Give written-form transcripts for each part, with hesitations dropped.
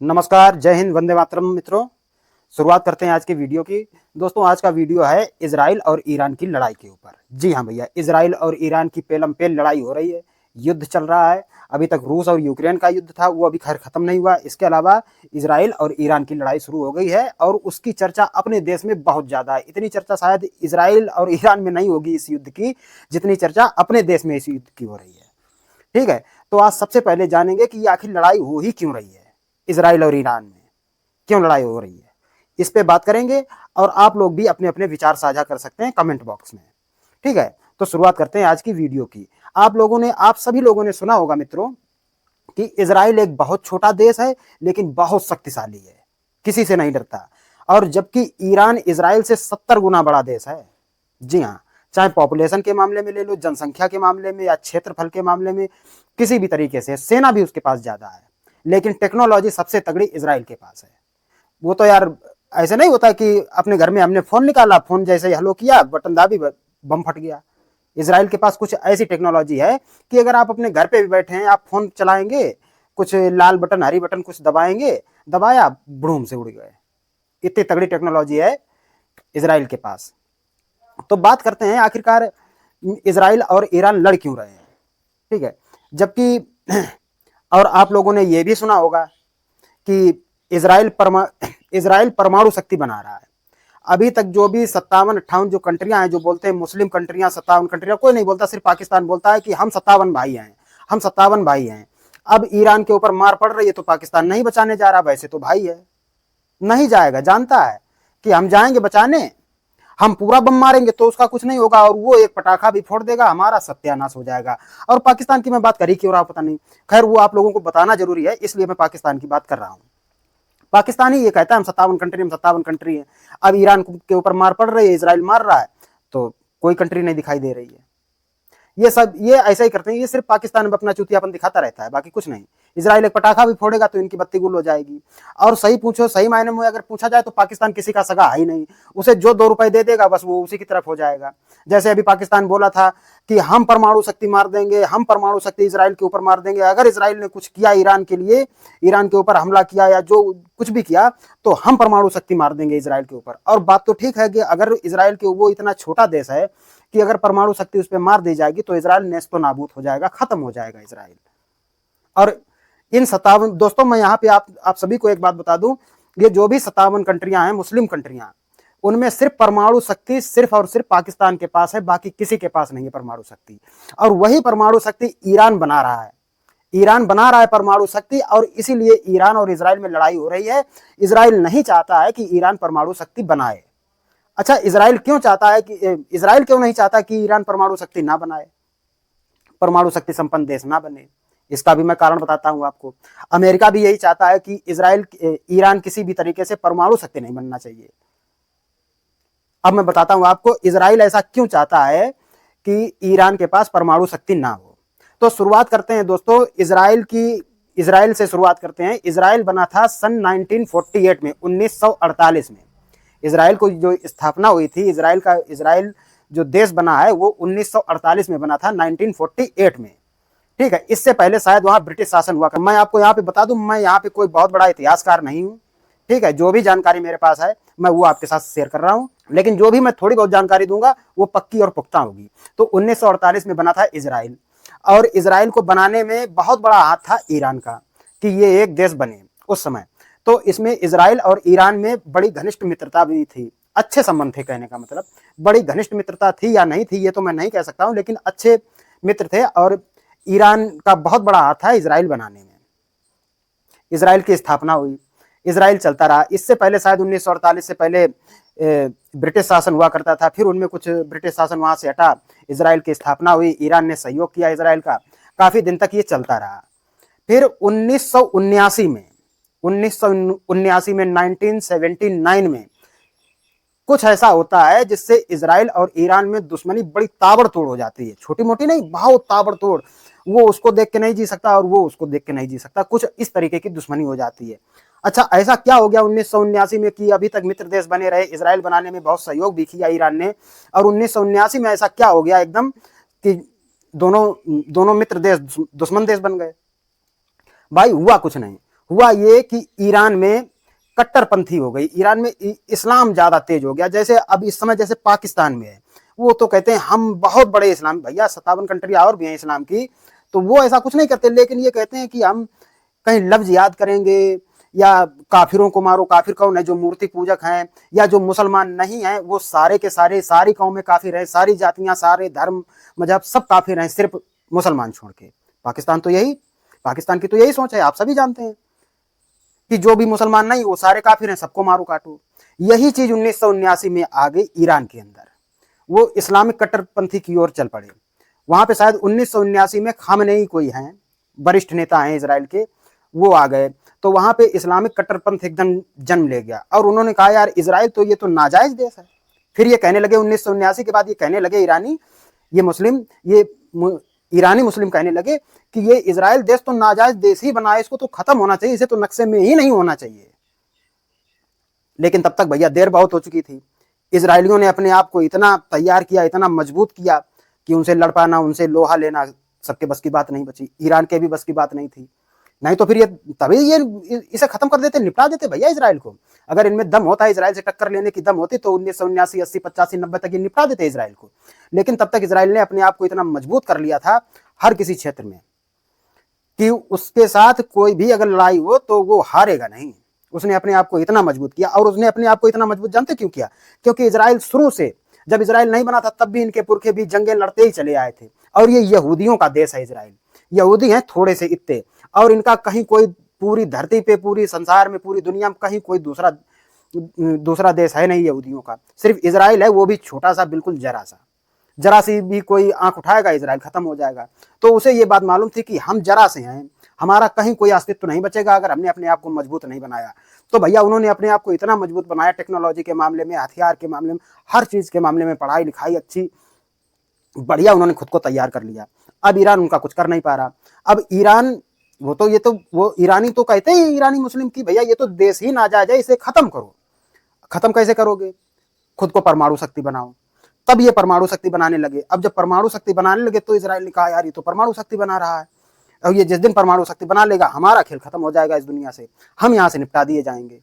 नमस्कार, जय हिंद, वंदे मातरम। मित्रों, शुरुआत करते हैं आज की वीडियो की। दोस्तों, आज का वीडियो है इजराइल और ईरान की लड़ाई के ऊपर। जी हाँ भैया, इजराइल और ईरान की पेलम पेल लड़ाई हो रही है, युद्ध चल रहा है। अभी तक रूस और यूक्रेन का युद्ध था, वो अभी खैर खत्म नहीं हुआ। इसके अलावा इजराइल और ईरान की लड़ाई शुरू हो गई है और उसकी चर्चा अपने देश में बहुत ज्यादा है। इतनी चर्चा शायद इजराइल और ईरान में नहीं होगी इस युद्ध की, जितनी चर्चा अपने देश में इस युद्ध की हो रही है। ठीक है, तो आज सबसे पहले जानेंगे कि ये आखिर लड़ाई हो ही क्यों रही है। इजराइल और ईरान में क्यों लड़ाई हो रही है, इस पे बात करेंगे। और आप लोग भी अपने अपने विचार साझा कर सकते हैं कमेंट बॉक्स में। ठीक है, तो शुरुआत करते हैं आज की वीडियो की। आप सभी लोगों ने सुना होगा मित्रों कि इजराइल एक बहुत छोटा देश है, लेकिन बहुत शक्तिशाली है, किसी से नहीं डरता। और जबकि ईरान इजराइल से 70 गुना बड़ा देश है। जी हाँ, चाहे पॉपुलेशन के मामले में ले लो, जनसंख्या के मामले में या क्षेत्रफल के मामले में, किसी भी तरीके से। सेना भी उसके पास ज्यादा है, लेकिन टेक्नोलॉजी सबसे तगड़ी इजराइल के पास है। वो तो यार ऐसे नहीं होता कि अपने घर में हमने फोन निकाला, फोन जैसे ही हेलो किया, बटन दाबी, बम फट गया। इजराइल के पास कुछ ऐसी टेक्नोलॉजी है कि अगर आप अपने घर पे भी बैठे हैं, आप फोन चलाएंगे, कुछ लाल बटन हरी बटन कुछ दबाएंगे, दबाया, बुड़ूम से उड़ गए। इतनी तगड़ी टेक्नोलॉजी है इजराइल के पास। तो बात करते हैं आखिरकार इजराइल और ईरान लड़ क्यों रहे हैं। ठीक है, जबकि और आप लोगों ने यह भी सुना होगा कि इजराइल परमाणु शक्ति बना रहा है। अभी तक जो भी 57-58 जो कंट्रियां हैं, जो बोलते हैं मुस्लिम कंट्रियां, 57 कंट्रियां, कोई नहीं बोलता, सिर्फ पाकिस्तान बोलता है कि हम 57 भाई हैं, हम 57 भाई हैं। अब ईरान के ऊपर मार पड़ रही है तो पाकिस्तान नहीं बचाने जा रहा। वैसे तो भाई है, नहीं जाएगा, जानता है कि हम जाएंगे बचाने, हम पूरा बम मारेंगे तो उसका कुछ नहीं होगा, और वो एक पटाखा भी फोड़ देगा, हमारा सत्यानाश हो जाएगा। और पाकिस्तान की मैं बात कर ही क्यों रहा पता नहीं, खैर वो आप लोगों को बताना जरूरी है, इसलिए मैं पाकिस्तान की बात कर रहा हूं। पाकिस्तान ही ये कहता है हम 57 कंट्री है। अब ईरान के ऊपर मार पड़ रही है, इजराइल मार रहा है, तो कोई कंट्री नहीं दिखाई दे रही है। ये ऐसा ही करते हैं, ये सिर्फ पाकिस्तान में अपना चुतियापन दिखाता रहता है, बाकी कुछ नहीं। इजराइल एक पटाखा भी फोड़ेगा तो इनकी बत्ती गुल हो जाएगी। और सही पूछो, सही मायने में अगर पूछा जाए तो पाकिस्तान किसी का सगा है ही नहीं। उसे जो 2 रुपए दे देगा बस वो उसी की तरफ हो जाएगा। जैसे अभी पाकिस्तान बोला था कि हम परमाणु शक्ति मार देंगे, हम परमाणु शक्ति इजराइल के ऊपर मार देंगे, अगर इजराइल ने कुछ किया ईरान के लिए, ईरान के ऊपर हमला किया या जो कुछ भी किया, तो हम परमाणु शक्ति मार देंगे इजराइल के ऊपर। और बात तो ठीक है कि अगर इजराइल के, वो इतना छोटा देश है कि अगर परमाणु शक्ति उस पर मार दी जाएगी तो इजराइल नेस्तो नाबूद हो जाएगा, खत्म हो जाएगा इजराइल। और इन 57, दोस्तों मैं यहाँ पे आप सभी को एक बात बता दूं, ये जो भी 57 कंट्रियां हैं, मुस्लिम कंट्रियां, उनमें सिर्फ परमाणु शक्ति सिर्फ और सिर्फ पाकिस्तान के पास है, बाकी किसी के पास नहीं है परमाणु शक्ति। और वही परमाणु शक्ति ईरान बना रहा है, ईरान बना रहा है परमाणु शक्ति, और इसीलिए ईरान और इजराइल में लड़ाई हो रही है। इजराइल नहीं चाहता है कि ईरान परमाणु शक्ति बनाए। अच्छा, इजराइल क्यों नहीं चाहता कि ईरान परमाणु शक्ति ना बनाए, परमाणु शक्ति संपन्न देश ना बने? इसका भी मैं कारण बताता हूं आपको। अमेरिका भी यही चाहता है कि ईरान किसी भी तरीके से परमाणु शक्ति नहीं बनना चाहिए। अब मैं बताता हूं आपको इजराइल ऐसा क्यों चाहता है कि ईरान के पास परमाणु शक्ति ना हो। तो शुरुआत करते हैं दोस्तों, इजराइल से शुरुआत करते हैं। इजराइल बना था सन 1948 में, 1948 में इजराइल को जो स्थापना हुई थी, इजराइल जो देश बना है वो 1948 में बना था, 1948 में। ठीक है, इससे पहले शायद वहां ब्रिटिश शासन हुआ। मैं आपको यहाँ पे बता दूं, मैं यहाँ पे कोई बहुत बड़ा इतिहासकार नहीं हूँ। ठीक है, जो भी जानकारी मेरे पास है मैं वो आपके साथ शेयर कर रहा हूँ, लेकिन जो भी मैं थोड़ी बहुत जानकारी दूंगा वो पक्की और पुख्ता होगी। तो 1948 में बना था इजराइल, और इजराइल को बनाने में बहुत बड़ा हाथ था ईरान का कि ये एक देश बने उस समय। तो इसमें इजराइल और ईरान में बड़ी घनिष्ठ मित्रता भी थी, अच्छे संबंध थे, कहने का मतलब। बड़ी घनिष्ठ मित्रता थी या नहीं थी ये तो मैं नहीं कह सकता हूं, लेकिन अच्छे मित्र थे, और ईरान का बहुत बड़ा हाथ था इजराइल बनाने में। इजराइल की स्थापना हुई, इजराइल चलता रहा। इससे पहले शायद 1948 से पहले ब्रिटिश शासन हुआ करता था, फिर उनमें कुछ ब्रिटिश शासन वहां से हटा, इजराइल की स्थापना हुई, ईरान ने सहयोग किया इजराइल का, काफी दिन तक ये चलता रहा। फिर 1979 में 1979 में कुछ ऐसा होता है जिससे इजराइल और ईरान में दुश्मनी बड़ी ताबड़तोड़ हो जाती है, छोटी मोटी नहीं, बहुत ताबड़तोड़। वो उसको देख के नहीं जी सकता और वो उसको देख के नहीं जी सकता, कुछ इस तरीके की दुश्मनी हो जाती है। अच्छा, ऐसा क्या हो गया 1979 में कि अभी तक मित्र देश बने रहे? इजराइल बनाने में बहुत सहयोग भी किया ईरान ने, और 1979 में ऐसा क्या हो गया एकदम कि दोनों मित्र देश दुश्मन देश बन गए? भाई हुआ कुछ नहीं, हुआ ये कि ईरान में कट्टरपंथी हो गई, ईरान में इस्लाम ज्यादा तेज हो गया। जैसे अब इस समय जैसे पाकिस्तान में है, वो तो कहते हैं हम बहुत बड़े इस्लाम, भैया 57 कंट्री और भी हैं इस्लाम की, तो वो ऐसा कुछ नहीं करते, लेकिन ये कहते हैं कि हम कहीं लफ्ज याद करेंगे या काफिरों को मारो। काफिर कौन है? जो मूर्ति पूजक हैं या जो मुसलमान नहीं है, वो सारे के सारे, सारी कौमें काफिर हैं, सारी जातियां, सारे धर्म मजहब सब काफिर हैं, सिर्फ मुसलमान छोड़ के। पाकिस्तान की तो यही सोच है, आप सभी जानते हैं कि जो भी मुसलमान नहीं वो सारे काफिर हैं, सबको मारो काटो। यही चीज 1979 में आ गई ईरान के अंदर, वो इस्लामिक कट्टरपंथी की ओर चल पड़े। वहां पे शायद 1979 में खामनेई कोई हैं, वरिष्ठ नेता हैं इजराइल के, वो आ गए, तो वहां पे इस्लामिक कट्टरपंथ एकदम जन्म ले गया। और उन्होंने कहा यार इजराइल तो ये तो नाजायज देश है। फिर ये कहने लगे 1979 के बाद, ये कहने लगे ईरानी, ये मुस्लिम, ये ईरानी मुस्लिम कहने लगे कि ये इजराइल देश तो नाजायज देश ही बना है, इसको तो खत्म होना चाहिए, इसे तो नक्शे में ही नहीं होना चाहिए। लेकिन तब तक भैया देर बहुत हो चुकी थी। इजरायलियों ने अपने आप को इतना तैयार किया, इतना मजबूत किया कि उनसे लड़ पाना, उनसे लोहा लेना सबके बस की बात नहीं बची। ईरान के भी बस की बात नहीं थी, नहीं तो फिर ये तभी ये इसे खत्म कर देते, निपटा देते भैया इजराइल को। अगर इनमें दम होता है, इजराइल से टक्कर लेने की दम होती, तो 1979, 80, 85, 90 तक ये निपटा देते इजराइल को। लेकिन तब तक इजराइल ने अपने आप को इतना मजबूत कर लिया था हर किसी क्षेत्र में कि उसके साथ कोई भी अगर लड़ाई हो तो वो हारेगा नहीं। उसने अपने आप को इतना मजबूत किया, और उसने अपने आप को इतना मजबूत जानते क्यों किया? क्योंकि इजराइल शुरू से, जब इजराइल नहीं बना था तब भी इनके पुरखे भी जंगें लड़ते ही चले आए थे। और ये यहूदियों का देश है इजराइल, यहूदी हैं थोड़े से इतने, और इनका कहीं कोई पूरी धरती पे, पूरी संसार में, पूरी दुनिया में कहीं कोई दूसरा देश है नहीं यहूदियों का, सिर्फ इजराइल है, वो भी छोटा सा, बिल्कुल जरा सी भी कोई आंख उठाएगा इजराइल खत्म हो जाएगा। तो उसे ये बात मालूम थी कि हम जरा से हैं, हमारा कहीं कोई अस्तित्व नहीं बचेगा अगर हमने अपने आप को मजबूत नहीं बनाया। तो भैया उन्होंने अपने आप को इतना मजबूत बनाया, टेक्नोलॉजी के मामले में, हथियार के मामले में, हर चीज के मामले में, पढ़ाई लिखाई अच्छी बढ़िया, उन्होंने खुद को तैयार कर लिया। अब ईरान उनका कुछ कर नहीं पा रहा। अब ईरान, वो ईरानी तो कहते हैं, ईरानी मुस्लिम की, भैया ये तो देश ही नाजायज है, इसे खत्म करो। खत्म कैसे करोगे? खुद को परमाणु शक्ति बनाओ। तब ये परमाणु शक्ति बनाने लगे। अब जब परमाणु शक्ति बनाने लगे तो इजराइल ने कहा यार ये तो परमाणु शक्ति बना रहा है, और ये जिस दिन परमाणु शक्ति बना लेगा हमारा खेल खत्म हो जाएगा इस दुनिया से, हम यहाँ से निपटा दिए जाएंगे।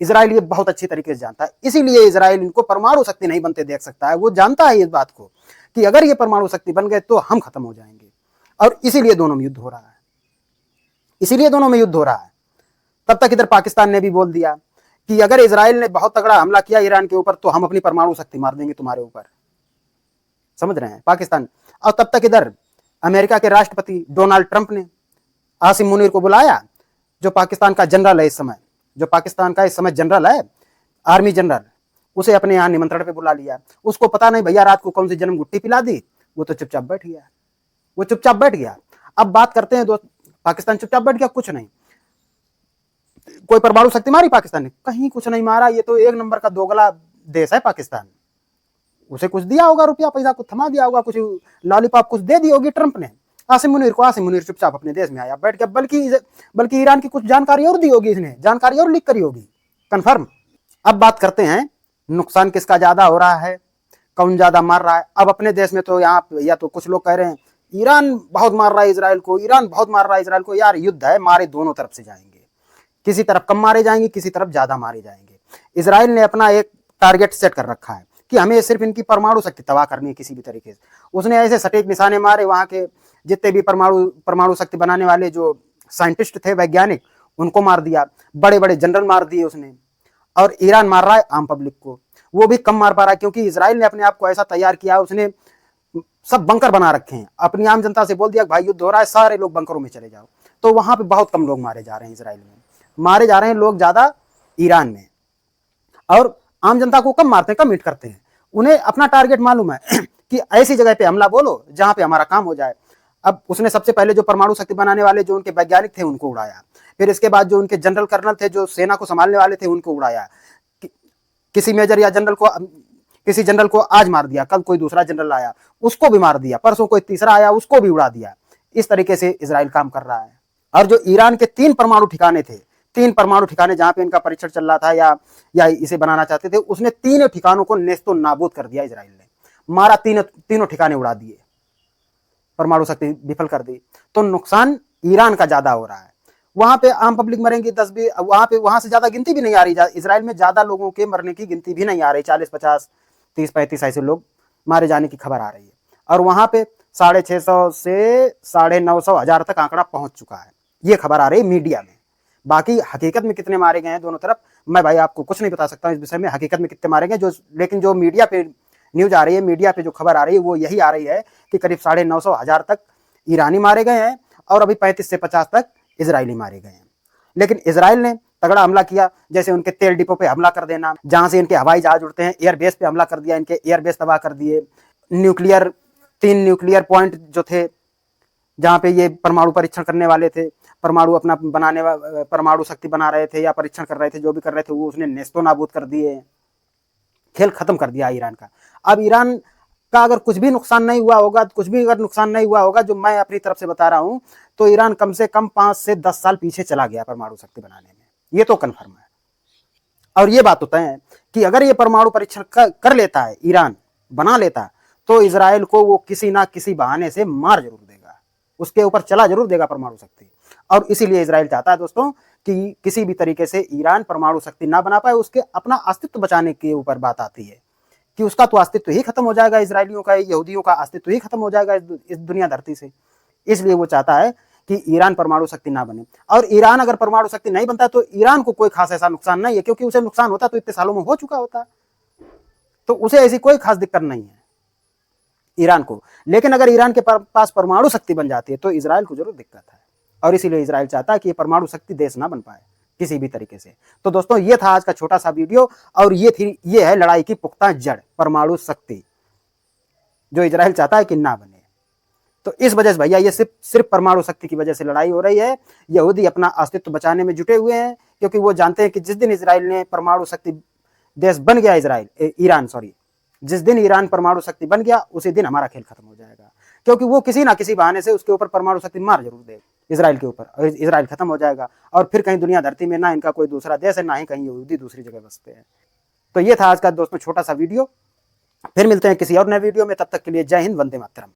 इजराइल ये बहुत अच्छी तरीके से जानता है, इसीलिए इजराइल इनको परमाणु शक्ति नहीं बनते देख सकता है। वो जानता है इस बात को कि अगर ये परमाणु शक्ति बन गए तो हम खत्म हो जाएंगे, और इसीलिए दोनों में युद्ध हो रहा है, इसीलिए दोनों में युद्ध हो रहा है। तब तक इधर पाकिस्तान ने भी बोल दिया कि अगर इजराइल ने बहुत तगड़ा हमला किया ईरान के ऊपर तो हम अपनी परमाणु शक्ति मार देंगे तुम्हारे ऊपर। समझ रहे हैं पाकिस्तान। और तब तक इधर अमेरिका के राष्ट्रपति डोनाल्ड ट्रंप ने आसिम मुनीर को बुलाया, जो पाकिस्तान का जनरल है इस समय, जो पाकिस्तान का इस समय जनरल है, आर्मी जनरल, उसे अपने यहाँ निमंत्रण पे बुला लिया। उसको पता नहीं भैया रात को कौन सी जन्म गुट्टी पिला दी, वो तो चुपचाप बैठ गया, वो चुपचाप बैठ गया। अब बात करते हैं दोस्त, पाकिस्तान चुपचाप बैठ गया, कुछ नहीं। कोई परमाणु शक्ति मारी पाकिस्तान ने? कहीं कुछ नहीं मारा। ये तो एक नंबर का दोगला देश है पाकिस्तान। उसे कुछ दिया होगा, रुपया पैसा कुछ थमा दिया होगा, कुछ लॉलीपॉप कुछ दे दी होगी ट्रंप ने आसिम मुनीर को। आसिम मुनीर चुपचाप अपने देश में आया, बैठ गया। बल्कि ईरान की कुछ जानकारी और दी होगी, इसने जानकारी और लीक करी होगी, कंफर्म। अब बात करते हैं नुकसान किसका ज्यादा हो रहा है, कौन ज्यादा मार रहा है। अब अपने देश में तो यहाँ या तो कुछ लोग कह रहे हैं ईरान बहुत मार रहा है इजराइल को, ईरान बहुत मार रहा है इजराइल को। यार युद्ध है, मारे दोनों तरफ से जाएंगे, किसी तरफ कम मारे जाएंगे, किसी तरफ ज्यादा मारे जाएंगे। इजराइल ने अपना एक टारगेट सेट कर रखा है कि हमें सिर्फ इनकी परमाणु शक्ति तबाह करनी है किसी भी तरीके से। उसने ऐसे सटीक निशाने मारे, वहां के जितने भी परमाणु शक्ति बनाने वाले जो साइंटिस्ट थे, वैज्ञानिक, उनको मार दिया, बड़े बड़े जनरल मार दिए उसने। और ईरान मार रहा है आम पब्लिक को, वो भी कम मार पा रहा है, क्योंकि इजराइल ने अपने आप को ऐसा तैयार किया, उसने सब बंकर बना रखे हैं। अपनी आम जनता से बोल दिया भाई युद्ध हो रहा है, सारे लोग बंकरों में चले जाओ। तो वहां पे बहुत कम लोग मारे जा रहे हैं, इजराइल में मारे जा रहे हैं लोग ज्यादा ईरान में, और आम जनता को कम मारते हैं, कम हिट करते हैं। उन्हें अपना टारगेट मालूम है कि ऐसी जगह पे हमला बोलो जहां पे हमारा काम हो जाए। अब उसने सबसे पहले जो परमाणु शक्ति बनाने वाले जो उनके वैज्ञानिक थे उनको उड़ाया, फिर इसके बाद जो उनके जनरल कर्नल थे जो सेना को संभालने वाले थे उनको उड़ाया। किसी मेजर या जनरल को, किसी जनरल को आज मार दिया, कल कोई दूसरा जनरल आया उसको भी मार दिया, परसों कोई तीसरा आया उसको भी उड़ा दिया। इस तरीके से इजराइल काम कर रहा है। और जो ईरान के 3 परमाणु ठिकाने थे, 3 परमाणु ठिकाने जहां पे इनका परीक्षण चल रहा था या इसे बनाना चाहते थे, उसने 3 ठिकानों को नेस्तो नाबूद कर दिया। इजराइल ने मारा, तीनों ठिकाने उड़ा दिए, परमाणु शक्ति विफल कर दी। तो नुकसान ईरान का ज्यादा हो रहा है। वहां पे आम पब्लिक मरेंगी 10-20, वहां से ज्यादा गिनती भी नहीं आ रही। इसराइल में ज्यादा लोगों के मरने की गिनती भी नहीं आ रही, 40-50, 30-35 ऐसे लोग मारे जाने की खबर आ रही है। और वहां पे 650 से 950 हजार तक आंकड़ा पहुंच चुका है, ये खबर आ रही है मीडिया में। बाकी हकीकत में कितने मारे गए हैं दोनों तरफ, मैं भाई आपको कुछ नहीं बता सकता इस विषय में, हकीकत में कितने मारे गए। लेकिन जो मीडिया पे न्यूज आ रही है, मीडिया पे जो खबर आ रही है वो यही आ रही है कि करीब 950 हजार तक ईरानी मारे गए हैं और अभी 35 से 50 तक इजरायली मारे गए हैं। लेकिन इजराइल ने तगड़ा हमला किया, जैसे उनके तेल डिपो पे हमला कर देना, जहां से इनके हवाई जहाज उड़ते हैं, एयरबेस पे हमला कर दिया, इनके एयरबेस तबाह कर दिए। 3 न्यूक्लियर पॉइंट जो थे जहां पे ये परमाणु परीक्षण करने वाले थे, परमाणु अपना परमाणु शक्ति बना रहे थे या परीक्षण कर रहे थे, जो भी कर रहे थे वो उसने नेस्तो नाबूद कर दिए, खेल खत्म कर दिया ईरान का। अब ईरान का अगर कुछ भी नुकसान नहीं हुआ होगा, कुछ भी अगर नुकसान नहीं हुआ होगा जो मैं अपनी तरफ से बता रहा हूं, तो ईरान कम से कम 5 से 10 साल पीछे चला गया परमाणु शक्ति बनाने में, ये तो कन्फर्म है। और ये बात होता है कि अगर ये परमाणु परीक्षण कर लेता है, ईरान बना लेता, तो इजराइल को वो किसी ना किसी बहाने से मार जरूर देगा, उसके ऊपर चला जरूर देगा परमाणु शक्ति। और इसीलिए इजराइल चाहता है दोस्तों कि किसी भी तरीके से ईरान परमाणु शक्ति ना बना पाए, उसके अपना अस्तित्व बचाने के ऊपर बात आती है कि उसका तो अस्तित्व ही खत्म हो जाएगा, इसराइलियों का, यहूदियों का अस्तित्व ही खत्म हो जाएगा इस दुनिया धरती से। इसलिए वो चाहता है कि ईरान परमाणु शक्ति ना बने। और ईरान अगर परमाणु शक्ति नहीं बनता तो ईरान को कोई खास ऐसा नुकसान नहीं है, क्योंकि उसे नुकसान होता तो इतने सालों में हो चुका होता, तो उसे ऐसी कोई खास दिक्कत नहीं है ईरान को। लेकिन अगर ईरान के पास परमाणु शक्ति बन जाती है तो इजराइल को जरूर दिक्कत है, और इसीलिए इजराइल चाहता है कि परमाणु शक्ति देश ना बन पाए किसी भी तरीके से। तो दोस्तों ये था आज का छोटा सा वीडियो, और ये है लड़ाई की पुख्ता जड़, परमाणु शक्ति, जो इजराइल चाहता है कि ना बने। तो इस वजह से भैया ये सिर्फ परमाणु शक्ति की वजह से लड़ाई हो रही है। यहूदी अपना अस्तित्व बचाने में जुटे हुए हैं, क्योंकि वो जानते हैं कि जिस दिन इजराइल ने परमाणु शक्ति देश बन गया, जिस दिन ईरान परमाणु शक्ति बन गया उसी दिन हमारा खेल खत्म हो जाएगा, क्योंकि वो किसी ना किसी बहाने से उसके ऊपर परमाणु शक्ति मार जरूर दे इजराइल के ऊपर, और इजराइल खत्म हो जाएगा। और फिर कहीं दुनिया धरती में ना इनका कोई दूसरा देश है, ना ही कहीं यहूदी दूसरी जगह बसते हैं। तो ये था आज का दोस्तों छोटा सा वीडियो, फिर मिलते हैं किसी और नए वीडियो में, तब तक के लिए जय हिंद, वंदे मातरम।